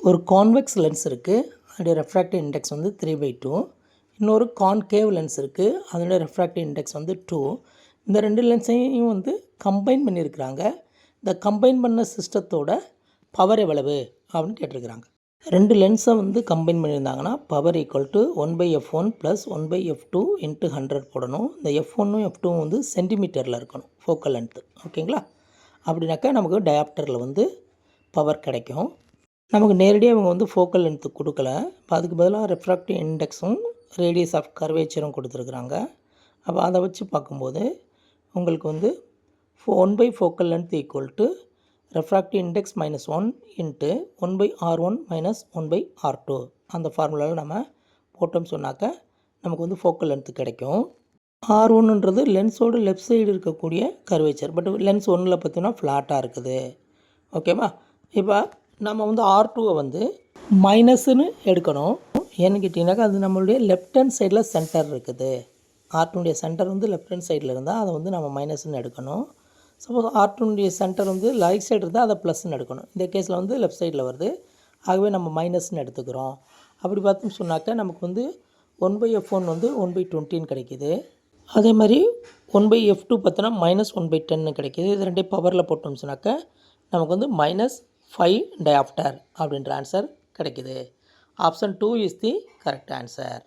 ஒரு convex lens இருக்குது, அதோடைய ரெஃப்ராக்டிவ் இண்டெக்ஸ் வந்து 3/2. இன்னொரு கான்கேவ் லென்ஸ் இருக்குது, அதோடைய ரெஃப்ராக்டிவ் இண்டெக்ஸ் வந்து 2. இந்த ரெண்டு லென்ஸையும் வந்து கம்பைன் பண்ணியிருக்கிறாங்க. இந்த கம்பைன் பண்ண சிஸ்டத்தோட பவர் எவ்வளவு அப்படின்னு கேட்டிருக்கிறாங்க. ரெண்டு லென்ஸை வந்து கம்பைன் பண்ணியிருந்தாங்கன்னா power equal to 1/f1 plus 1/f2 into 100 போடணும். இந்த f1ம் f2ம் வந்து சென்டிமீட்டரில் இருக்கணும் ஃபோக்கல் லென்த்து. ஓகேங்களா? அப்படின்னாக்கா நமக்கு டயாப்டரில் வந்து பவர் கிடைக்கும். நமக்கு நேரடியாக இவங்க வந்து ஃபோக்கல் லென்த்து கொடுக்கல. இப்போ அதுக்கு பதிலாக ரெஃப்ராக்டிவ் இண்டெக்ஸும் ரேடியஸ் ஆஃப் கர்வேச்சரும் கொடுத்துருக்குறாங்க. அப்போ அதை வச்சு பார்க்கும்போது உங்களுக்கு வந்து 1 focal length equal to refractive index -1 into 1/r1 1/r2 அந்த ஃபார்முலாவில் நம்ம போட்டோம்னு சொன்னாக்க நமக்கு வந்து ஃபோக்கல் லென்த்து கிடைக்கும். R1ன்றது லென்ஸோட லெஃப்ட் சைடு இருக்கக்கூடிய கர்வேச்சர். பட் லென்ஸ் 1ல் பார்த்தீங்கன்னா ஃப்ளாட்டாக இருக்குது. ஓகேவா? இப்போ நம்ம வந்து R2வை வந்து மைனஸ்ன்னு எடுக்கணும். ஏன்னு கேட்டிங்கனாக்கா அது நம்மளுடைய லெஃப்ட் ஹேண்ட் சைடில் சென்டர் இருக்குது. R2னுடைய சென்டர் வந்து லெஃப்ட் ஹேண்ட் சைடில் இருந்தால் அதை வந்து நம்ம மைனஸ்ன்னு எடுக்கணும். சப்போஸ் R2னுடைய சென்டர் வந்து ரைட் சைடு இருந்தால் அதை ப்ளஸ்ன்னு எடுக்கணும். இந்த கேஸில் வந்து லெஃப்ட் சைடில் வருது, ஆகவே நம்ம மைனஸ்ன்னு எடுத்துக்கிறோம். அப்படி பார்த்தோம்னு சொன்னாக்கா நமக்கு வந்து 1/f1 வந்து 1/20 கிடைக்கிது. அதே மாதிரி 1/f2 பார்த்தோன்னா -1/10 கிடைக்கிது. இது ரெண்டையும் பவரில் போட்டோம்னு சொன்னாக்கா நமக்கு வந்து -5 டயாப்டர் அப்படின்ற ஆன்சர் கிடைக்கிது. Option 2 is the correct answer.